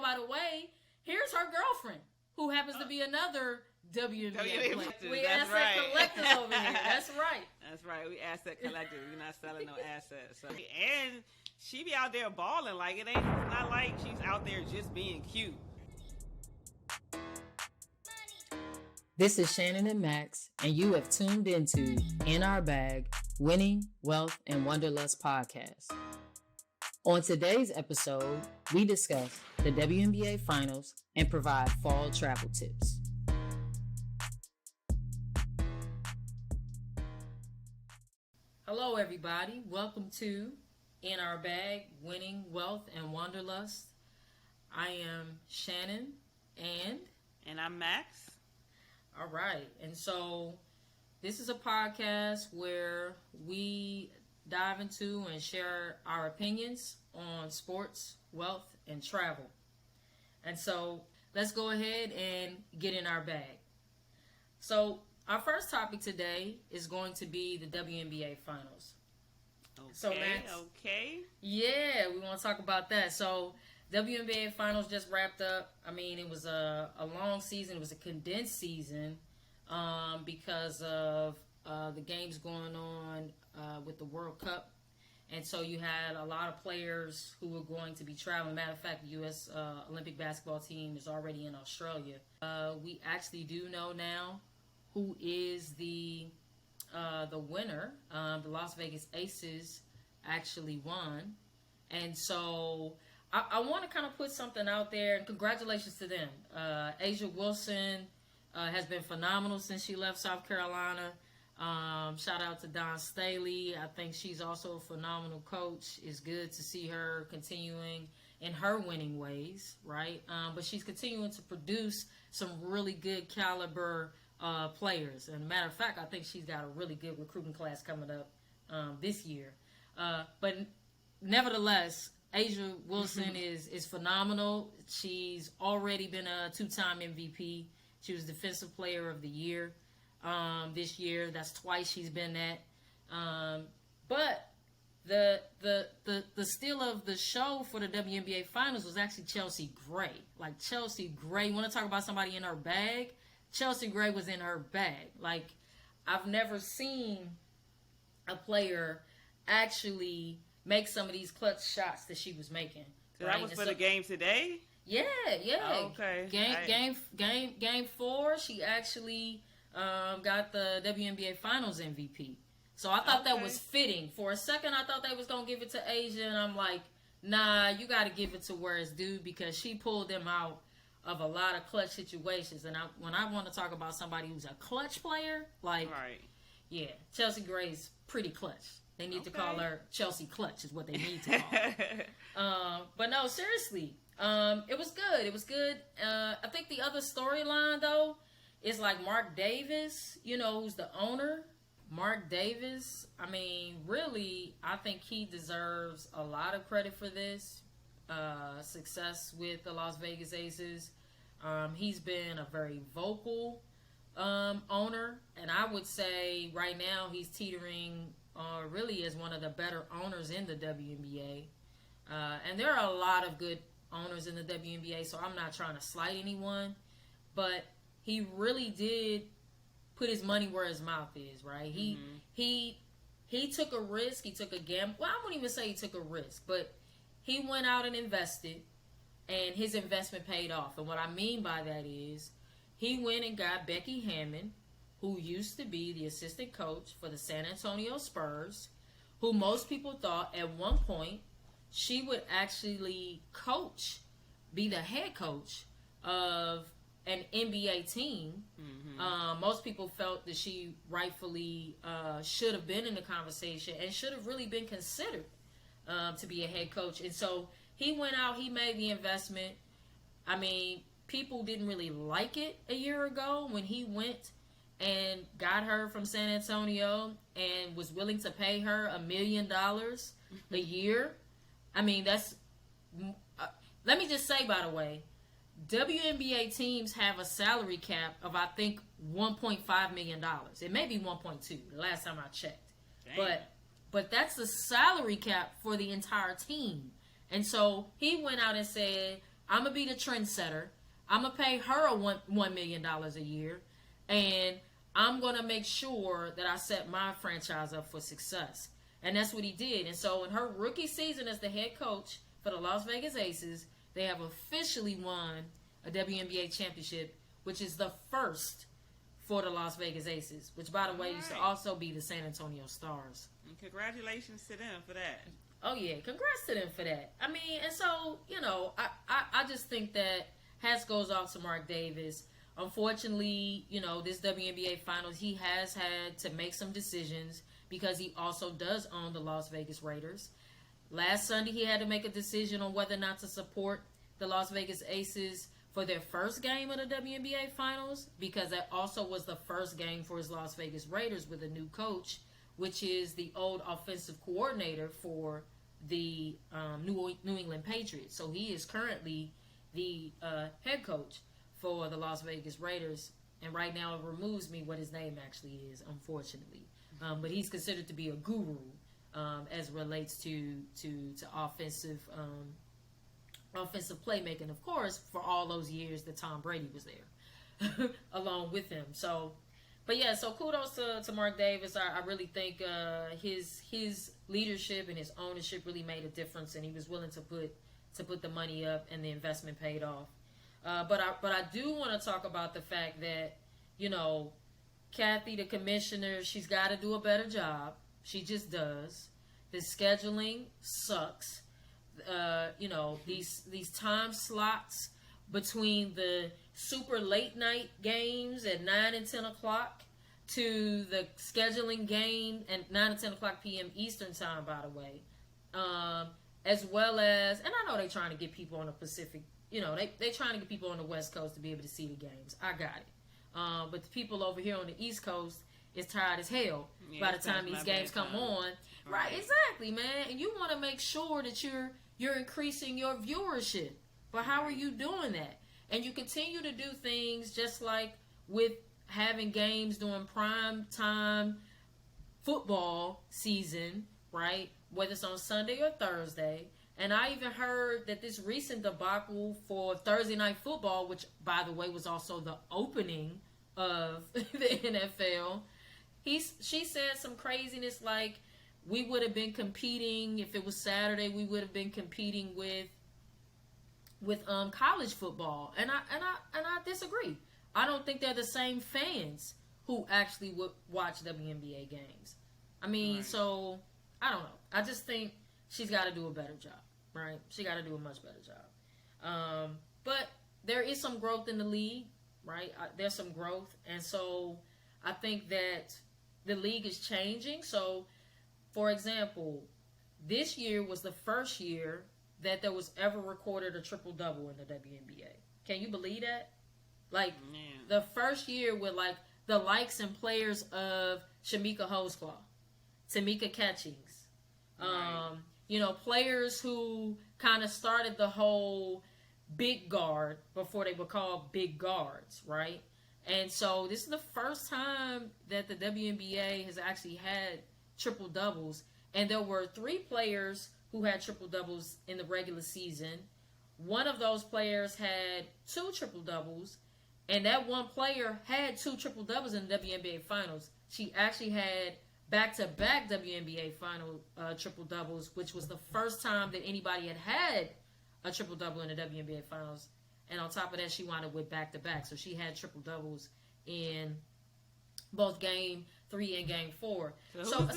by the way, here's her girlfriend, who happens to be another WNBA player. We asset collectors over here. That's right. That's right. We asset collectors. We're not selling no assets. So, and she be out there balling. Like, it's not like she's out there just being cute. This is Shannon and Max, and you have tuned into In Our Bag, Winning, Wealth, and Wanderlust podcast. On today's episode, we discuss the WNBA Finals and provide fall travel tips. Hello, everybody. Welcome to In Our Bag, Winning, Wealth, and Wanderlust. I am Shannon, And I'm Max. All right. And so this is a podcast where we dive into and share our opinions on sports, wealth, and travel. And so let's go ahead and get in our bag. So our first topic today is going to be the WNBA Finals. Okay, So Max, okay. Yeah, we want to talk about that. So WNBA Finals just wrapped up. I mean, it was a long season. It was a condensed season because of the games going on with the World Cup. And so you had a lot of players who were going to be traveling. Matter of fact, the U.S. Olympic basketball team is already in Australia. We actually do know now who is the winner. The Las Vegas Aces actually won. And so I want to kind of put something out there, and congratulations to them. A'ja Wilson has been phenomenal since she left South Carolina. Shout out to Dawn Staley. I think she's also a phenomenal coach. It's good to see her continuing in her winning ways, right? But she's continuing to produce some really good caliber players. And matter of fact, I think she's got a really good recruiting class coming up this year. But nevertheless, A'ja Wilson is phenomenal. She's already been a 2-time MVP. She was Defensive Player of the Year this year. That's twice she's been that. But the steal of the show for the WNBA Finals was actually Chelsea Gray. Like, Chelsea Gray, you want to talk about somebody in her bag? Chelsea Gray was in her bag. Like, I've never seen a player actually make some of these clutch shots that she was making. So right? That was for the game today? Yeah. Oh, okay. Game 4, she actually got the WNBA Finals MVP. So I thought that was fitting. For a second, I thought they was going to give it to A'ja, and I'm like, nah, you got to give it to where it's due, because she pulled them out of a lot of clutch situations. And when I want to talk about somebody who's a clutch player, like, right. Yeah, Chelsea Gray's pretty clutch. They need to call her Chelsea Clutch is what they need to call her. But no, seriously, it was good. It was good. I think the other storyline, though, is like Mark Davis, who's the owner. Mark Davis, I mean, really, I think he deserves a lot of credit for this success with the Las Vegas Aces. He's been a very vocal owner, and I would say right now he's teetering really as one of the better owners in the WNBA. And there are a lot of good owners in the WNBA, so I'm not trying to slight anyone, but he really did put his money where his mouth is, right? He took a risk. He took a gamble. Well, I wouldn't even say he took a risk, but he went out and invested, and his investment paid off. And what I mean by that is he went and got Becky Hammon, who used to be the assistant coach for the San Antonio Spurs, who most people thought at one point she would actually be the head coach of an NBA team. Most people felt that she rightfully should have been in the conversation and should have really been considered to be a head coach. And so he went out, he made the investment. I mean, people didn't really like it a year ago when he went and got her from San Antonio and was willing to pay her $1 million a year. I mean, that's... let me just say, by the way, WNBA teams have a salary cap of, I think, $1.5 million. It may be 1.2, the last time I checked. Damn. But that's the salary cap for the entire team. And so he went out and said, I'm gonna be the trendsetter. I'm gonna pay her $1 million a year, and I'm gonna make sure that I set my franchise up for success. And that's what he did. And so in her rookie season as the head coach for the Las Vegas Aces, they have officially won a WNBA championship, which is the first for the Las Vegas Aces, which, by the way, used to also be the San Antonio Stars. And congratulations to them for that. Oh, yeah. Congrats to them for that. I mean, and so, I just think that hats goes off to Mark Davis. Unfortunately, this WNBA Finals, he has had to make some decisions because he also does own the Las Vegas Raiders. Last Sunday, he had to make a decision on whether or not to support the Las Vegas Aces for their first game of the WNBA Finals, because that also was the first game for his Las Vegas Raiders with a new coach, which is the old offensive coordinator for the New England Patriots. So he is currently the head coach for the Las Vegas Raiders, and right now it removes me what his name actually is, unfortunately. But he's considered to be a guru as it relates to offensive playmaking, of course, for all those years that Tom Brady was there along with him. So kudos to Mark Davis. I really think his leadership and his ownership really made a difference, and he was willing to put the money up, and the investment paid off. But I do want to talk about the fact that, Kathy, the commissioner, she's got to do a better job. She just does. The scheduling sucks. These time slots between the super late night games at 9 and 10 o'clock to the scheduling game at 9 and 10 o'clock p.m. Eastern time, by the way. As well as, and I know they're trying to get people on the Pacific, they're trying to get people on the West Coast to be able to see the games. I got it. But the people over here on the East Coast is tired as hell by the time these games come on. Right, exactly, man. And you want to make sure that you're increasing your viewership. But how are you doing that? And you continue to do things just like with having games during prime time football season, right? Whether it's on Sunday or Thursday. And I even heard that this recent debacle for Thursday Night Football, which, by the way, was also the opening of the NFL, she said some craziness like, we would have been competing, if it was Saturday, we would have been competing with college football. And I disagree. I don't think they're the same fans who actually would watch WNBA games. I mean, So, I don't know. I just think she's got to do a better job, right? She got to do a much better job. But there is some growth in the league, right? There's some growth. And so I think that the league is changing. So, for example, this year was the first year that there was ever recorded a triple-double in the WNBA. Can you believe that? Like, the first year with, like, the likes and players of Shamika Holdsclaw, Tamika Catchings, players who kind of started the whole big guard before they were called big guards, right? And so this is the first time that the WNBA has actually had triple doubles, and there were 3 players who had triple doubles in the regular season. One of those players had 2 triple doubles, and that one player had 2 triple doubles in the WNBA Finals. She actually had back-to-back WNBA Final triple doubles, which was the first time that anybody had a triple double in the WNBA Finals. And on top of that, she wound up with back-to-back, so she had triple doubles in both Game 3 and Game 4. So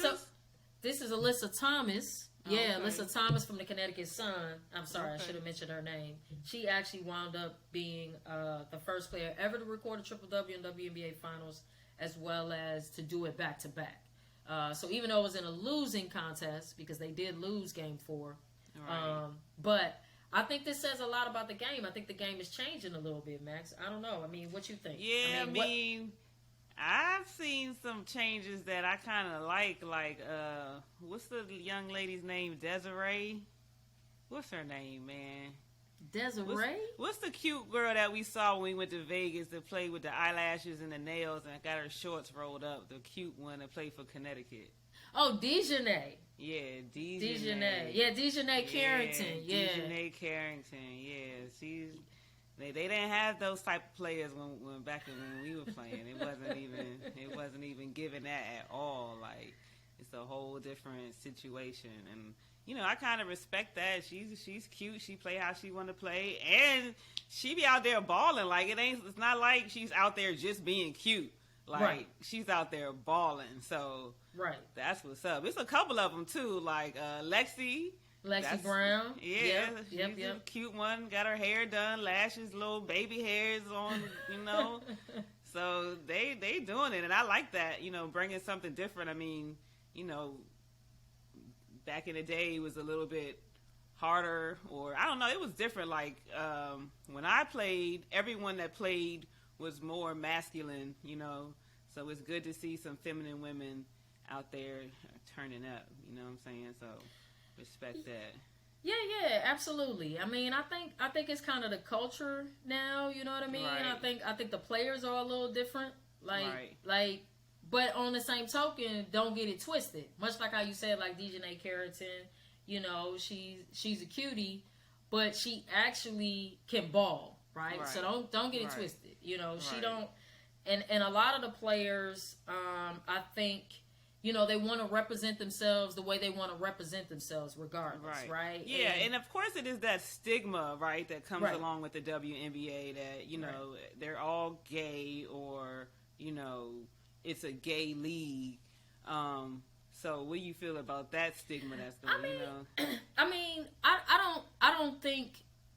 this is Alyssa Thomas. Yeah, okay. Alyssa Thomas from the Connecticut Sun. I'm sorry, I should have mentioned her name. She actually wound up being the first player ever to record a triple-double in WNBA Finals, as well as to do it back-to-back. So even though it was in a losing contest, because they did lose Game 4, but I think this says a lot about the game. I think the game is changing a little bit, Max. I don't know. I mean, what you think? Yeah, I've seen some changes that I kind of like what's the young lady's name? Desiree? What's her name, man? Desiree? What's the cute girl that we saw when we went to Vegas that played with the eyelashes and the nails and got her shorts rolled up? The cute one that played for Connecticut. Oh, Dejanay. Yeah, Dejanay. Yeah, Dejanay Carrington. Yeah. Dejanay Carrington. Yeah, she's. They didn't have those type of players when back when we were playing. It wasn't even given that at all. Like, it's a whole different situation, and I kind of respect that. She's cute. She play how she want to play, and she be out there balling. Like, it's not like she's out there just being cute. Like, right. She's out there balling. So right, that's what's up. It's a couple of them too. Like Lexi Brown. Yeah, she's a cute one. Got her hair done, lashes, little baby hairs on. So they doing it, and I like that. Bringing something different. I mean, back in the day it was a little bit harder, or I don't know, it was different. Like when I played, everyone that played was more masculine, so it's good to see some feminine women out there turning up, you know what I'm saying? So respect that. Yeah, absolutely. I mean, I think it's kind of the culture now, you know what I mean? Right. I think the players are a little different. Like but on the same token, don't get it twisted. Much like how you said, like Dejanay Carrington, she's a cutie, but she actually can ball, right? So don't get it twisted. She don't. And a lot of the players, I think, they want to represent themselves the way they want to represent themselves, regardless, right? Yeah, and of course it is that stigma, right, that comes along with the WNBA that they're all gay, or it's a gay league. So what do you feel about that stigma that's there?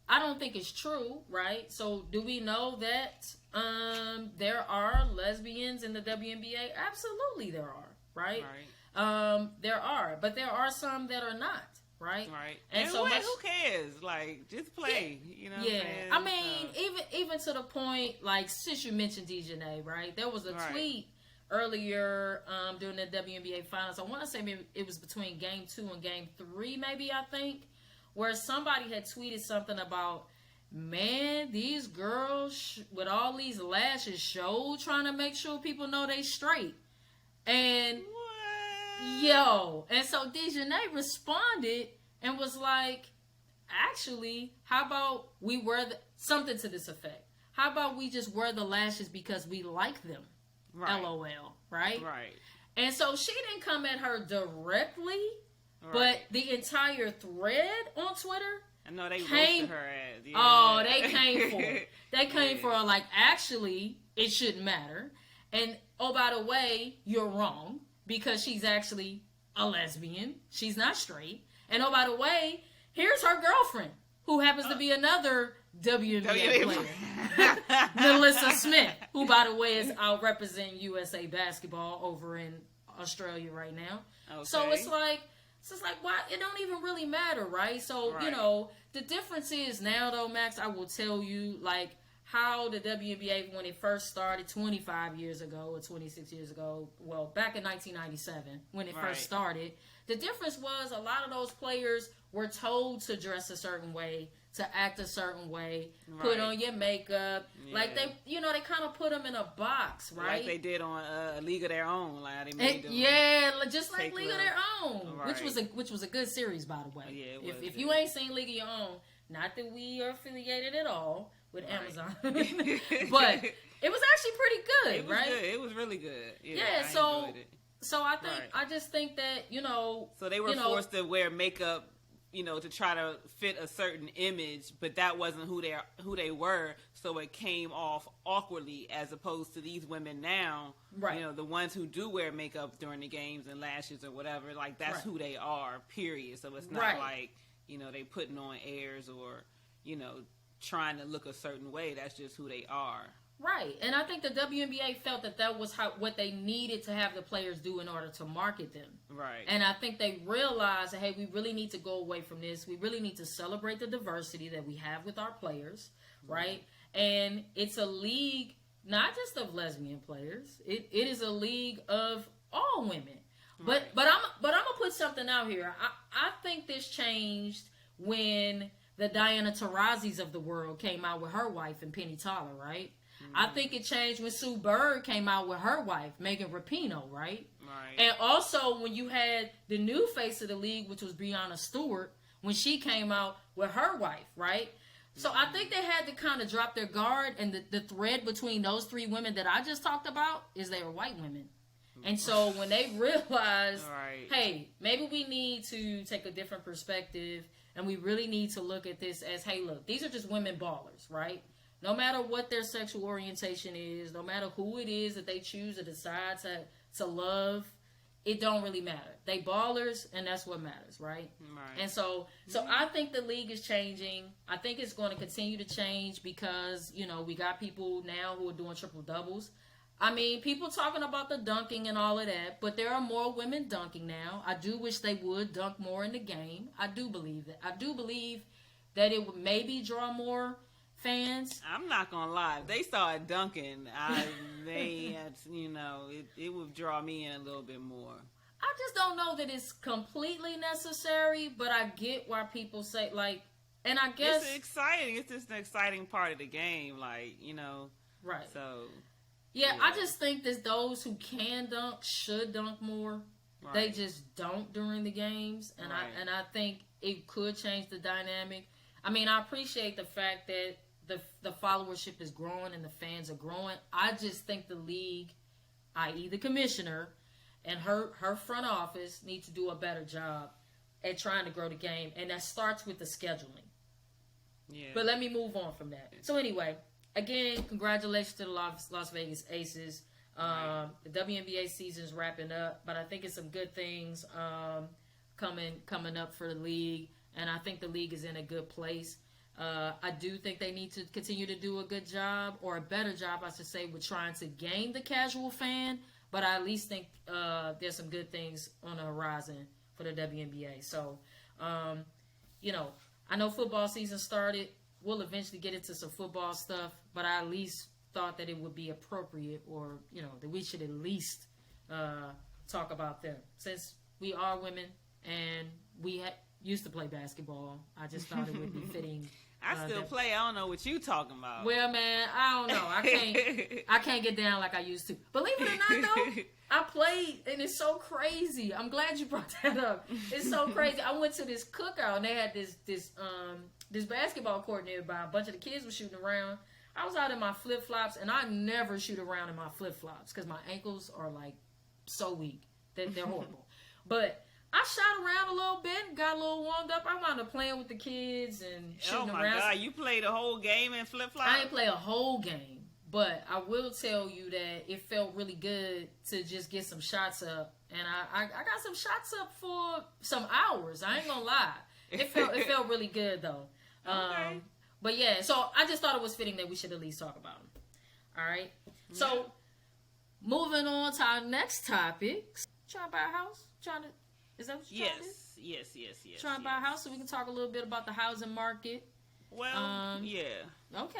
I don't think it's true, right? So do we know that there are lesbians in the WNBA? Absolutely there are, right? There are, but there are some that are not, right? Right. And so who cares? Like, just play, I mean, even to the point, like, since you mentioned Dejanay, right? There was a tweet earlier during the WNBA finals. I want to say maybe it was between game 2 and game 3, maybe, I think, where somebody had tweeted something about, man, these girls with all these lashes trying to make sure people know they straight. And and so Dejanay responded and was like, actually, how about we wear something to this effect? How about we just wear the lashes because we like them? LOL, right? Right. And so she didn't come at her directly, but the entire thread on Twitter, I know they roasted her ass. Yeah. Oh, they came for it. They came for her like, actually, it shouldn't matter. And, oh, by the way, you're wrong, because she's actually a lesbian. She's not straight. And, oh, by the way, here's her girlfriend, who happens to be another WNBA player. Melissa Smith, who, by the way, is out representing USA basketball over in Australia right now. Okay. So it's like, why? It don't even really matter, right? So, the difference is now, though, Max, I will tell you, like, how the WNBA, when it first started 25 years ago or 26 years ago, well, back in 1997, when it first started, the difference was a lot of those players were told to dress a certain way, to act a certain way, put on your makeup. Yeah. Like, they, they kind of put them in a box, right? Like they did on League of Their Own. Like they made them just like League of Their Own, which was a good series, by the way. Yeah, if you ain't seen League of Your Own, not that we are affiliated at all with Amazon, but it was actually pretty good, it was good. It was really good. Yeah, so I think I just think that so they were forced to wear makeup, to try to fit a certain image, but that wasn't who they were, so it came off awkwardly, as opposed to these women now, the ones who do wear makeup during the games and lashes or whatever, like that's who they are, period. So it's not like, they putting on airs or, trying to look a certain way. That's just who they are. Right. And I think the WNBA felt that was what they needed to have the players do in order to market them. Right. And I think they realized that, hey, we really need to go away from this. We really need to celebrate the diversity that we have with our players, right? And it's a league not just of lesbian players. It is a league of all women. But I'm gonna put something out here. I think this changed when the Diana Taurasi's of the world came out with her wife and Penny Toller, right? I think it changed when Sue Bird came out with her wife, Megan Rapinoe, right? Right. And also when you had the new face of the league, which was Breonna Stewart, when she came out with her wife, right? So I think they had to kind of drop their guard, and the thread between those three women that I just talked about is they were white women. And so when they realized, right. hey, maybe we need to take a different perspective, and we really need to look at this as, hey, look, these are just women ballers, right? No matter what their sexual orientation is, no matter who it is that they choose or decide to love, it don't really matter. They ballers, and that's what matters, right? Right. And so I think the league is changing. I think it's going to continue to change because, you know, we got people now who are doing triple doubles. I mean, people talking about the dunking and all of that, but there are more women dunking now. I do wish they would dunk more in the game. I do believe that. I do believe that it would maybe draw more fans. I'm not gonna lie. If they started dunking, it would draw me in a little bit more. I just don't know that it's completely necessary, but I get why people say, like, and I guess it's exciting. It's just an exciting part of the game, like, you know. Right. So. Yeah, I just think that those who can dunk should dunk more. Right. They just don't during the games, and right. I think it could change the dynamic. I mean, I appreciate the fact that the followership is growing and the fans are growing. I just think the league, i.e. the commissioner, and her front office need to do a better job at trying to grow the game, and that starts with the scheduling. Yeah. But let me move on from that. So anyway, again, congratulations to the Las Vegas Aces. Right. The WNBA season's wrapping up, but I think it's some good things coming up for the league, and I think the league is in a good place. I do think they need to continue to do a good job, or a better job, I should say, with trying to gain the casual fan, but I at least think there's some good things on the horizon for the WNBA. So, you know, I know football season started. We'll eventually get into some football stuff, but I at least thought that it would be appropriate, or, you know, that we should at least talk about them. Since we are women and we used to play basketball, I just thought it would be fitting. I still play. I don't know what you talking about. Well, man, I don't know. I can't get down like I used to. Believe it or not, though, I played, and it's so crazy. I'm glad you brought that up. It's so crazy. I went to this cookout, and they had this basketball court nearby. A bunch of the kids were shooting around. I was out in my flip-flops, and I never shoot around in my flip-flops because my ankles are, like, so weak. They're horrible. But I shot around a little bit and got a little warmed up. I wound up playing with the kids and shooting around. Oh, my God. You played a whole game in flip-flops? I didn't play a whole game, but I will tell you that it felt really good to just get some shots up. And I got some shots up for some hours. I ain't going to lie. It felt really good, though. Okay. But, yeah, so I just thought it was fitting that we should at least talk about them. All right? Yeah. So, moving on to our next topic. Trying to buy a house? Is that what you're trying to do? Yes. Trying to buy a house so we can talk a little bit about the housing market. Well, yeah. Okay.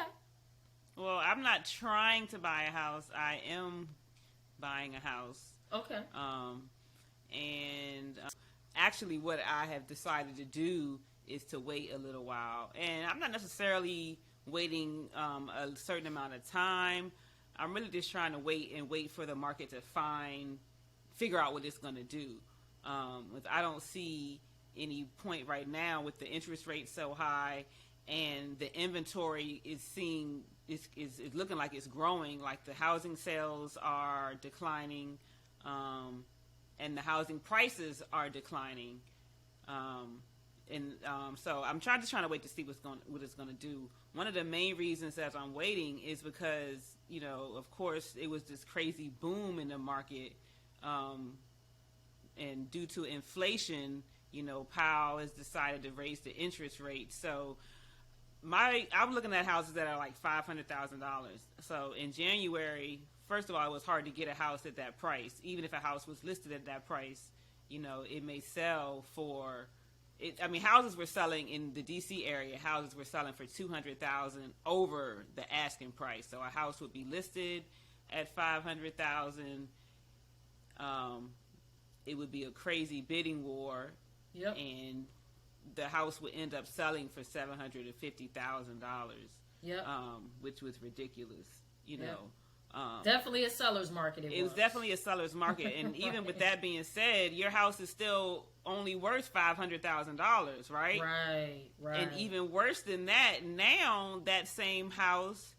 Well, I'm not trying to buy a house. I am buying a house. Okay. Actually what I have decided to do is to wait a little while. And I'm not necessarily waiting a certain amount of time. I'm really just trying to wait for the market to figure out what it's going to do. I don't see any point right now with the interest rate so high, and the inventory is looking like it's growing. Like the housing sales are declining, and the housing prices are declining. So I'm trying to wait to see what it's going to do. One of the main reasons that I'm waiting is because, you know, of course, it was this crazy boom in the market, and due to inflation, you know, Powell has decided to raise the interest rate. So I'm looking at houses that are like $500,000. So in January, first of all, it was hard to get a house at that price. Even if a house was listed at that price, you know, it may sell for. Houses were selling in the D.C. area. Houses were selling for $200,000 over the asking price. So a house would be listed at $500,000. It would be a crazy bidding war. Yep. And the house would end up selling for $750,000. Yep. Which was ridiculous. you Yep. know. Definitely a seller's market. It was definitely a seller's market. And even with that being said, your house is still only worth $500,000, right? Right. And even worse than that, now that same house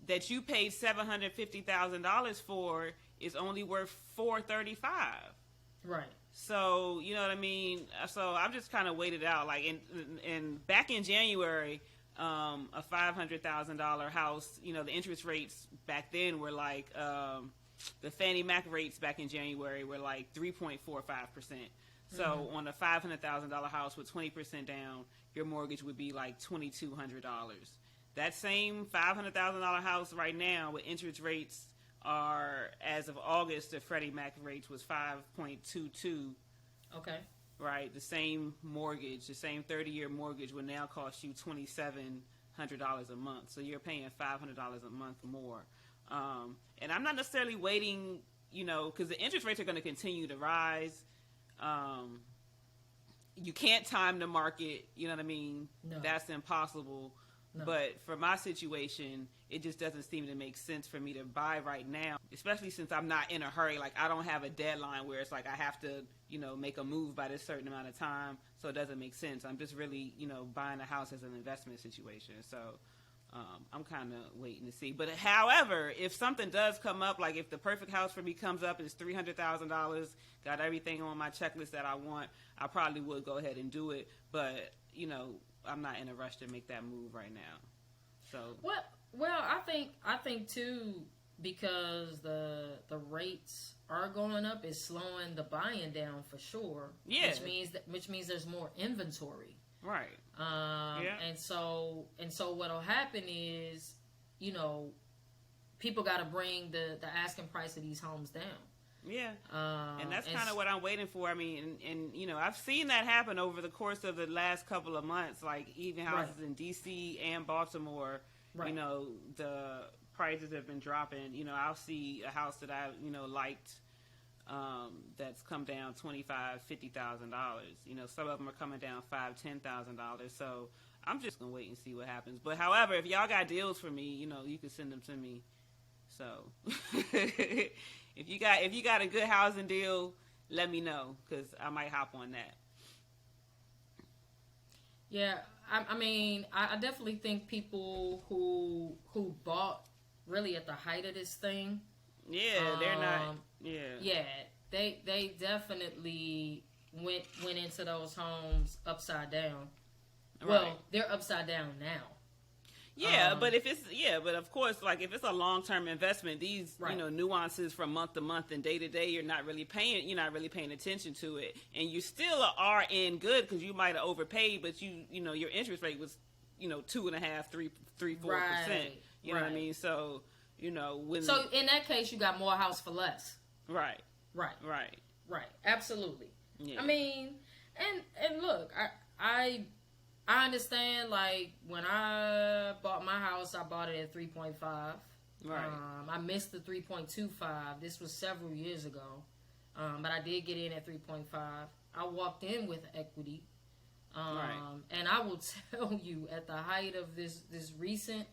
that you paid $750,000 for is only worth $435,000. Right. So, you know what I mean? So I've just kind of waited out. Like, in back in January, a $500,000 house, you know, the interest rates back then were like, the Fannie Mac rates back in January were like 3.45%. So on a $500,000 house with 20% down, your mortgage would be like $2,200. That same $500,000 house right now with interest rates are, as of August, the Freddie Mac rates was 5.22. Okay. Right, the same mortgage, the same 30-year mortgage would now cost you $2,700 a month. So you're paying $500 a month more. And I'm not necessarily waiting, you know, because the interest rates are going to continue to rise. You can't time the market, you know what I mean? No. That's impossible. No. But for my situation, it just doesn't seem to make sense for me to buy right now, especially since I'm not in a hurry. Like, I don't have a deadline where it's like I have to, you know, make a move by this certain amount of time, so it doesn't make sense. I'm just really, you know, buying a house as an investment situation. So I'm kind of waiting to see. But however, if something does come up, like if the perfect house for me comes up and it's $300,000, got everything on my checklist that I want, I probably would go ahead and do it. But, you know, I'm not in a rush to make that move right now. So well, I think too, because the rates are going up, it's slowing the buying down for sure. Yeah. Which means there's more inventory. Right. Yeah. And so what'll happen is, you know, people got to bring the asking price of these homes down. Yeah. And that's kind of what I'm waiting for. I mean, and you know, I've seen that happen over the course of the last couple of months, like even houses in D.C. and Baltimore, you know, the prices have been dropping. You know, I'll see a house that I, you know, liked, that's come down $25,000-$50,000. You know, some of them are coming down $5,000-$10,000. So I'm just gonna wait and see what happens. But however, if y'all got deals for me, you know, you can send them to me. So if you got a good housing deal, let me know, because I might hop on that. Yeah, I mean, I definitely think people who bought really at the height of this thing. Yeah, they're not. Yeah. Yeah, they definitely went into those homes upside down. Right. Well, they're upside down now. Yeah, but but of course, like if it's a long-term investment, these you know, nuances from month to month and day to day, you're not really paying attention to it, and you still are in good because you might have overpaid, but you know, your interest rate was, you know, 2.5%, 3%, 4%. You know what I mean? So, you know, so in that case, you got more house for less. Right. Absolutely. Yeah. I mean, and look, I understand, like, when I bought my house, I bought it at 3.5. Right. I missed the 3.25. This was several years ago. But I did get in at 3.5. I walked in with equity. And I will tell you, at the height of this recent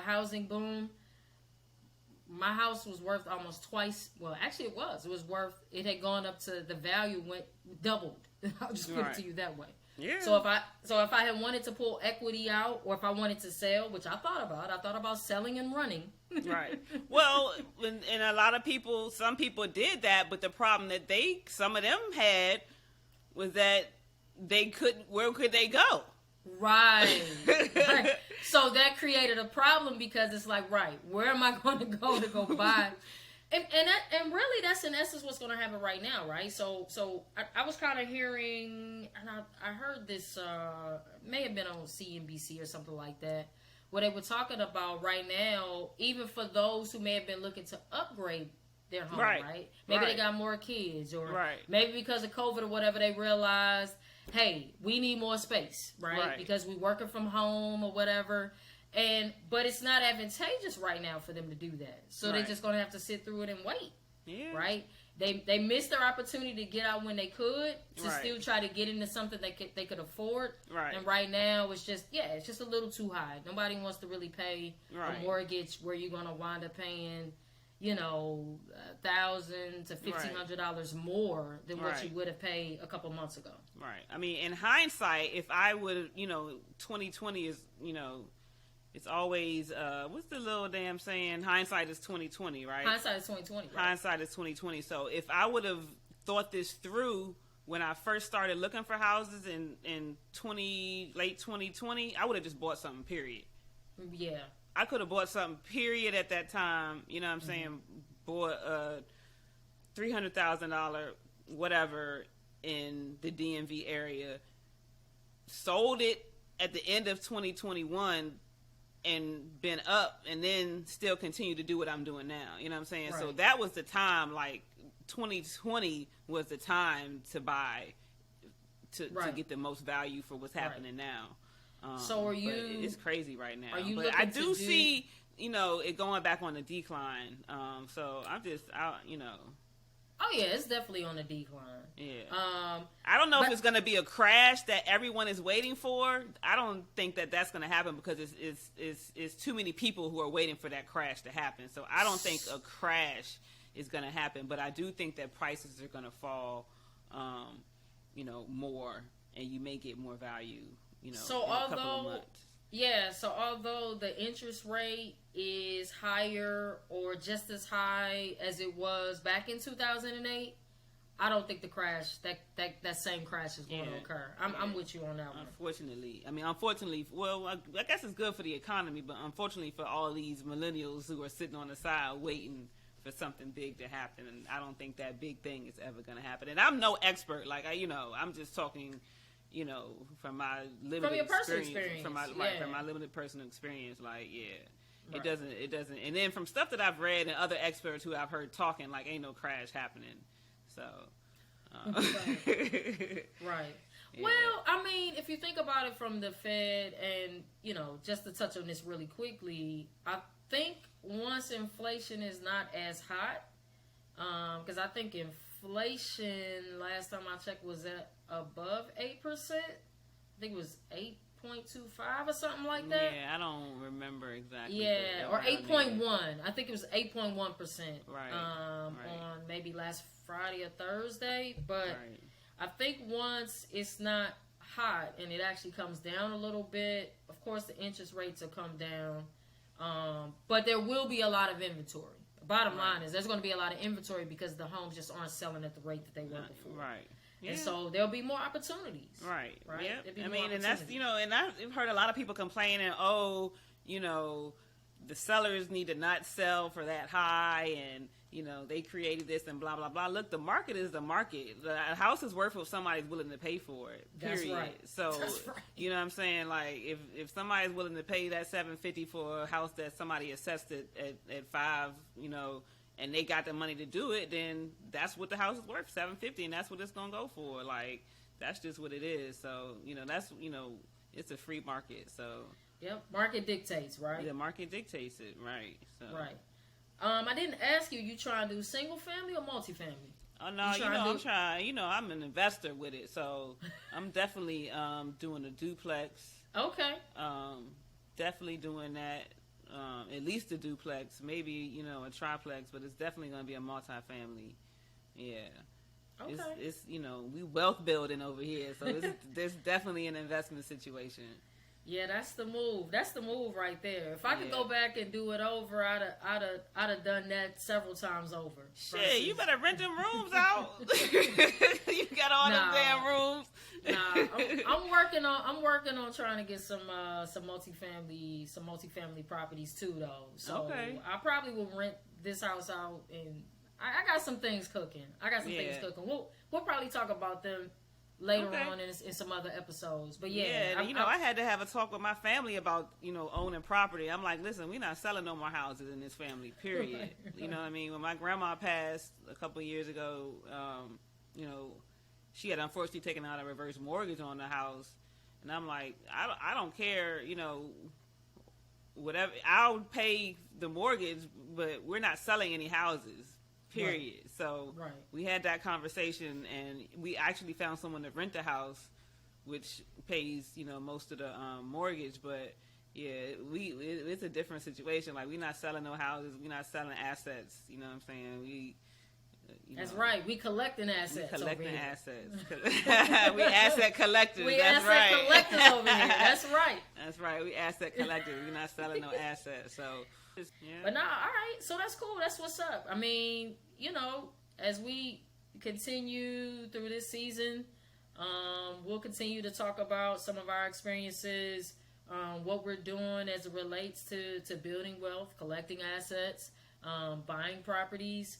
housing boom, my house was worth almost twice. Well, actually it was. It had gone up to, the value doubled. I'll just put it to you that way. Yeah. So if I had wanted to pull equity out, or if I wanted to sell, which I thought about selling and running. Right. Well, and a lot of people, some people did that, but the problem that some of them had was that they couldn't. Where could they go? Right. So that created a problem, because it's like, where am I going to go buy? And really, that's in essence what's going to happen right now, right? So I was kind of hearing, and I heard this, may have been on CNBC or something like that, where they were talking about right now, even for those who may have been looking to upgrade their home, right? Maybe they got more kids, or maybe because of COVID or whatever, they realized, hey, we need more space, right? Because we working from home or whatever. But it's not advantageous right now for them to do that. So they're just going to have to sit through it and wait. Yeah. Right? They missed their opportunity to get out when they could to Right. still try to get into something they could afford. Right. And right now it's just a little too high. Nobody wants to really pay Right. a mortgage where you're gonna wind up paying, $1,000 to $1,500 more than what Right. you would have paid a couple months ago. Right. I mean, in hindsight, if I would, 2020 is, it's always, what's the little damn saying? Hindsight is 2020, right? Hindsight is 2020. Right? Hindsight is 2020. So if I would have thought this through when I first started looking for houses in late 2020, I would have just bought something, period. Yeah. I could have bought something, period, at that time. You know what I'm saying? Bought a $300,000 whatever in the DMV area, sold it at the end of 2021 and been up, and then still continue to do what I'm doing now. You know what I'm saying? Right. So that was the time, like 2020 was the time to buy, to get the most value for what's happening now. So are you? It's crazy right now. Are you but I do see, it going back on the decline. So I'm just, Oh yeah, it's definitely on the decline. Yeah. I don't know if it's going to be a crash that everyone is waiting for. I don't think that that's going to happen because it's too many people who are waiting for that crash to happen. So I don't think a crash is going to happen. But I do think that prices are going to fall, more, and you may get more value. So in a couple of months. So although the interest rate is higher or just as high as it was back in 2008, I don't think the crash, that same crash is going to occur. I'm with you on that one. Unfortunately, well, I guess it's good for the economy, but unfortunately for all these millennials who are sitting on the side waiting for something big to happen, and I don't think that big thing is ever going to happen. And I'm no expert, I'm just talking, from my limited experience, from my limited personal experience, it doesn't. And then from stuff that I've read and other experts who I've heard talking, ain't no crash happening. So, right. Yeah. Well, if you think about it from the Fed, and just to touch on this really quickly, I think once inflation is not as hot, because I think inflation last time I checked was at above 8%. I think it was 8.25 or something like that. Yeah, I don't remember exactly. Yeah, or 8.1. I think it was 8.1%. Right. On maybe last Friday or Thursday. But I think once it's not hot and it actually comes down a little bit, of course the interest rates will come down. But there will be a lot of inventory. Bottom line is there's going to be a lot of inventory because the homes just aren't selling at the rate that they were before. Right. Yeah. And so there'll be more opportunities. Right. Right. Yeah. And that's, and I've heard a lot of people complaining, the sellers need to not sell for that high, and, they created this and blah, blah, blah. Look, the market is the market. The house is worth what somebody's willing to pay for it. Period. That's right. So, that's right. You know what I'm saying? If somebody's willing to pay that $750 for a house that somebody assessed it at $5, and they got the money to do it, then that's what the house is worth, $750, and that's what it's gonna go for. That's just what it is. So, that's it's a free market. So, yep, market dictates, right? The market dictates it, right? So. Right. I didn't ask you. You trying to do single family or multifamily? Oh no, I'm trying. I'm an investor with it, so I'm definitely doing a duplex. Okay. Definitely doing that. At least a duplex, maybe a triplex, but it's definitely going to be a multifamily. Yeah. Okay. It's we wealth building over here, so there's definitely an investment situation. Yeah, that's the move. That's the move right there. If I could go back and do it over, I'd have done that several times over. Shit, you better rent them rooms out. You got all them damn rooms. I'm working on trying to get some multifamily properties too, though. So I probably will rent this house out, and I got some things cooking. We'll probably talk about them later on in some other episodes. But I had to have a talk with my family about owning property. I'm like, listen, we're not selling no more houses in this family, period. Right. You know what I mean? When my grandma passed a couple of years ago, she had unfortunately taken out a reverse mortgage on the house, and I'm like, I don't care, whatever, I'll pay the mortgage, but we're not selling any houses. period. Right. So we had that conversation, and we actually found someone to rent the house, which pays, most of the mortgage. But yeah, it's a different situation. Like, we're not selling no houses, we're not selling assets. You know what I'm saying? That's right. We collecting assets. We collecting assets. We asset collectors. That's right. Collectors over here. That's right. That's right. We asset collectors. We're not selling no assets. So, yeah. But all right. So that's cool. That's what's up. I mean, as we continue through this season, we'll continue to talk about some of our experiences, what we're doing as it relates to building wealth, collecting assets, buying properties.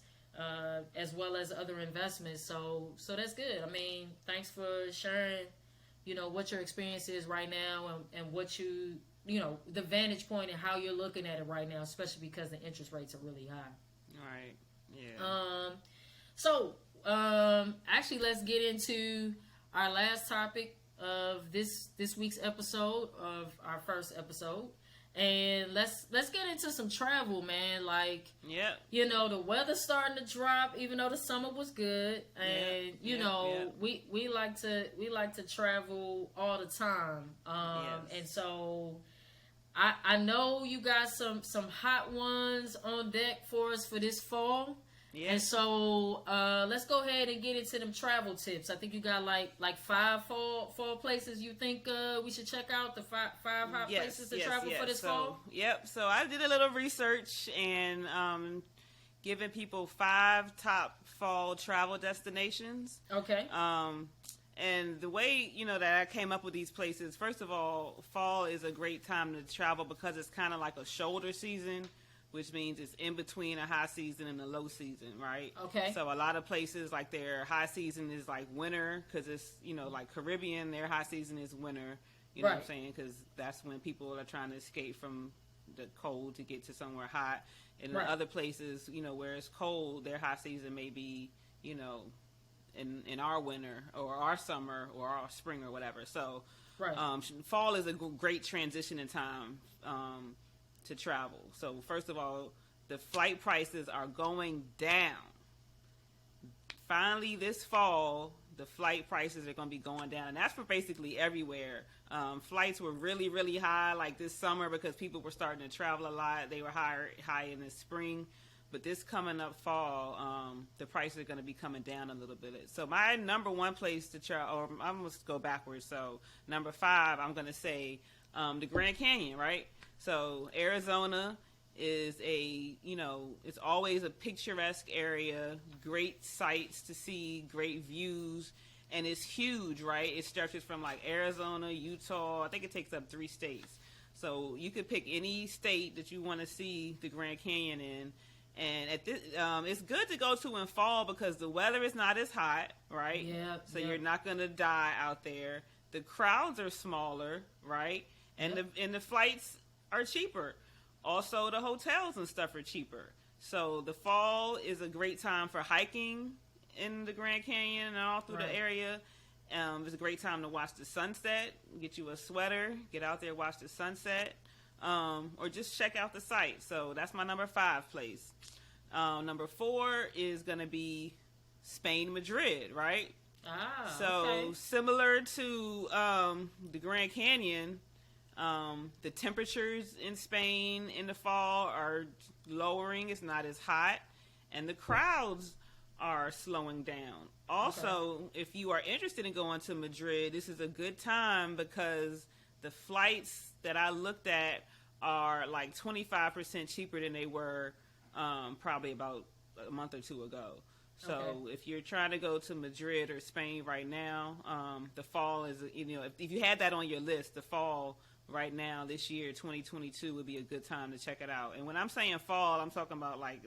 As well as other investments. So that's good. I mean, thanks for sharing, what your experience is right now and what the vantage point and how you're looking at it right now, especially because the interest rates are really high. All right. Yeah. So, actually, let's get into our last topic of this week's episode, of our first episode. And let's get into some travel, man. Like, the weather's starting to drop, even though the summer was good. And we like to travel all the time. And so I know you got some hot ones on deck for us for this fall. Yeah. And so let's go ahead and get into them travel tips. I think you got like 5 fall places you think we should check out, the five hot places to travel for this fall. Yep. So I did a little research and giving people 5 top fall travel destinations. Okay. And the way, that I came up with these places, first of all, fall is a great time to travel because it's kind of like a shoulder season, which means it's in between a high season and a low season, right? Okay. So a lot of places, like, their high season is like winter because it's, like Caribbean, their high season is winter. You know what I'm saying? Because that's when people are trying to escape from the cold to get to somewhere hot. And in other places, where it's cold, their high season may be, in our winter or our summer or our spring or whatever. So fall is a great transition in time to travel. So first of all, the flight prices are going down. Finally, this fall, the flight prices are going to be going down, and that's for basically everywhere. Flights were really, really high like this summer because people were starting to travel a lot. They were high in the spring, but this coming up fall, the prices are going to be coming down a little bit. So my number 1 place to travel, or I'm going to go backwards. So number 5, I'm going to say the Grand Canyon, right? So Arizona is it's always a picturesque area, great sights to see, great views, and it's huge, right? It stretches from like Arizona, Utah. I think it takes up 3 states. So you could pick any state that you want to see the Grand Canyon in. And at this, it's good to go to in fall because the weather is not as hot, right? Yeah. So you're not going to die out there. The crowds are smaller, right? And the flights are cheaper. Also, the hotels and stuff are cheaper. So the fall is a great time for hiking in the Grand Canyon and all through the area. It's a great time to watch the sunset. Get you a sweater, get out there, watch the sunset, or just check out the sights. So that's my number 5 place. Number 4 is going to be Spain, Madrid, right? So similar to the Grand Canyon, the temperatures in Spain in the fall are lowering. It's not as hot. And the crowds are slowing down. Also, if you are interested in going to Madrid, this is a good time because the flights that I looked at are like 25% cheaper than they were probably about a month or 2 ago. So if you're trying to go to Madrid or Spain right now, the fall is, if you had that on your list, the fall right now this year, 2022, would be a good time to check it out. And when I'm saying fall, I'm talking about like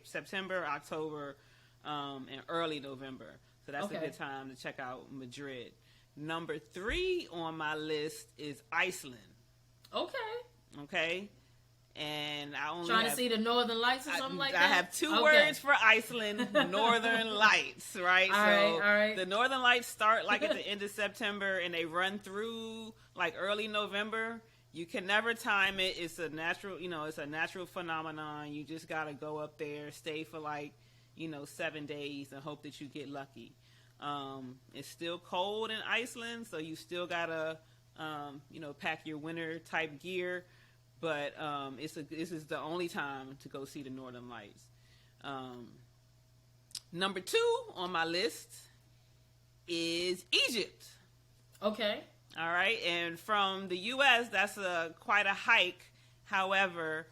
September, October, and early November. So that's a good time to check out Madrid. Number 3 on my list is Iceland. Okay. And I only trying to see the Northern Lights or something like that? I have 2 words for Iceland, Northern Lights, right? All right. The Northern Lights start like at the end of September and they run through like early November. You can never time it. It's a natural, it's a natural phenomenon. You just got to go up there, stay for like, 7 days and hope that you get lucky. It's still cold in Iceland, so you still gotta, pack your winter type gear. But this is the only time to go see the Northern Lights. Number 2 on my list is Egypt. Okay. All right, and from the U.S., that's quite a hike. However,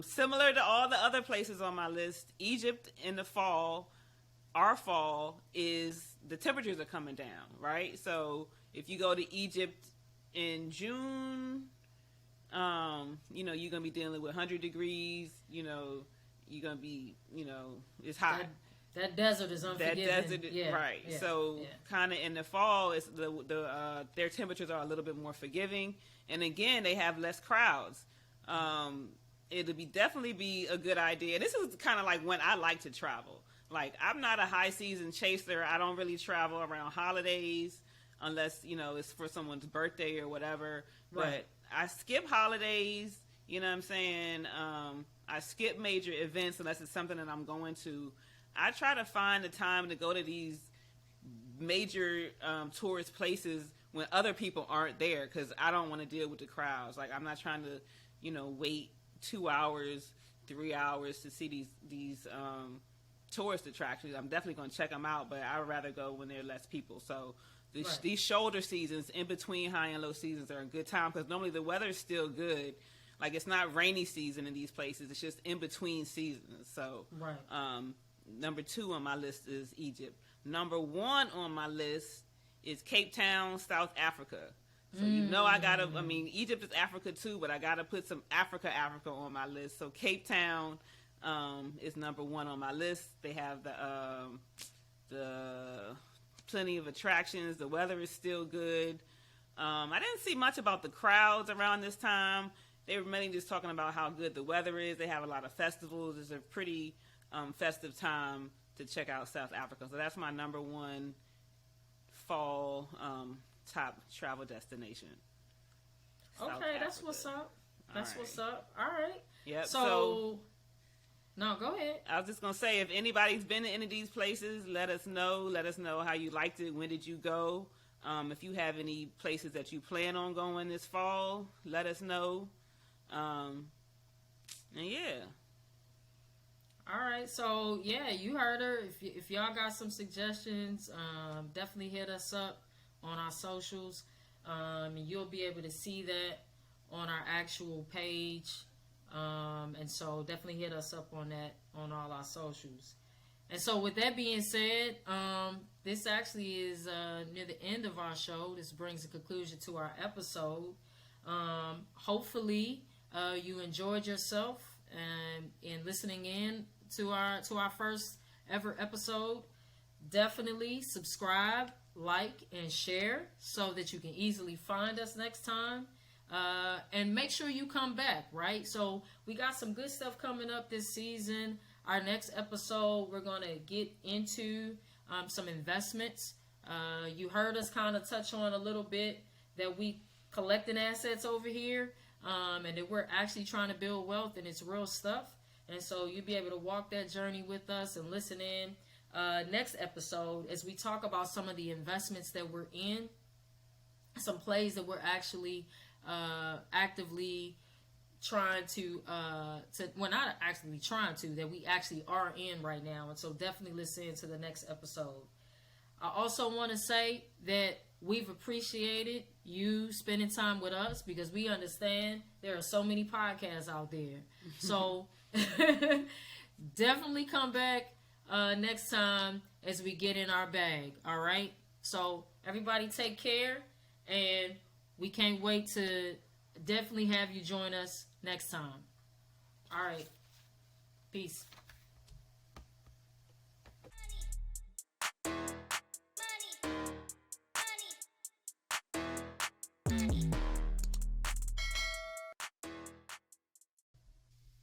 similar to all the other places on my list, Egypt in the fall, our fall, is the temperatures are coming down, right? So if you go to Egypt in June, you're going to be dealing with 100 degrees, you're going to be, it's hot. That desert is unforgiving. That desert, right. Yeah, so kind of in the fall, it's their temperatures are a little bit more forgiving. And again, they have less crowds. It'll definitely be a good idea. This is kind of like when I like to travel. Like, I'm not a high season chaser. I don't really travel around holidays unless, it's for someone's birthday or whatever. Right. But I skip holidays, you know what I'm saying? I skip major events unless it's something that I'm going to. I try to find the time to go to these major tourist places when other people aren't there, because I don't want to deal with the crowds. Like, I'm not trying to, wait 2 hours, 3 hours to see these tourist attractions. I'm definitely going to check them out, but I would rather go when there are less people. So these shoulder seasons, in between high and low seasons, are a good time, because normally the weather is still good. Like, it's not rainy season in these places. It's just in between seasons. So, number 2 on my list is Egypt. Number 1 on my list is Cape Town, South Africa. So Egypt is Africa too, but I gotta put some Africa on my list. So Cape Town is number 1 on my list. They have the plenty of attractions. The weather is still good. I didn't see much about the crowds around this time. They were mainly just talking about how good the weather is. They have a lot of festivals. It's a pretty festive time to check out South Africa. So that's my number 1 fall top travel destination. Okay, that's what's up. That's what's up. All right. Yep. So no, go ahead. I was just gonna say, if anybody's been to any of these places, let us know. Let us know how you liked it. When did you go? If you have any places that you plan on going this fall, let us know. And yeah. All right, so yeah, you heard her. If y'all got some suggestions, definitely hit us up on our socials. You'll be able to see that on our actual page. And so definitely hit us up on that on all our socials. And so with that being said, this actually is near the end of our show. This brings a conclusion to our episode. Hopefully you enjoyed yourself and listening in to our first ever episode. Definitely subscribe, like, and share so that you can easily find us next time. And make sure you come back, right? So we got some good stuff coming up this season. Our next episode, we're going to get into some investments. You heard us kind of touch on a little bit that we collecting assets over here, and that we're actually trying to build wealth, and it's real stuff. And so you'll be able to walk that journey with us and listen in next episode as we talk about some of the investments that we're in, some plays that we're actually actively trying to well, not actually trying to, that we actually are in right now. And so definitely listen to the next episode. I also want to say that we've appreciated you spending time with us, because we understand there are so many podcasts out there. So definitely come back next time as we get in our bag. All right. So everybody take care, and we can't wait to definitely have you join us next time. All right. Peace.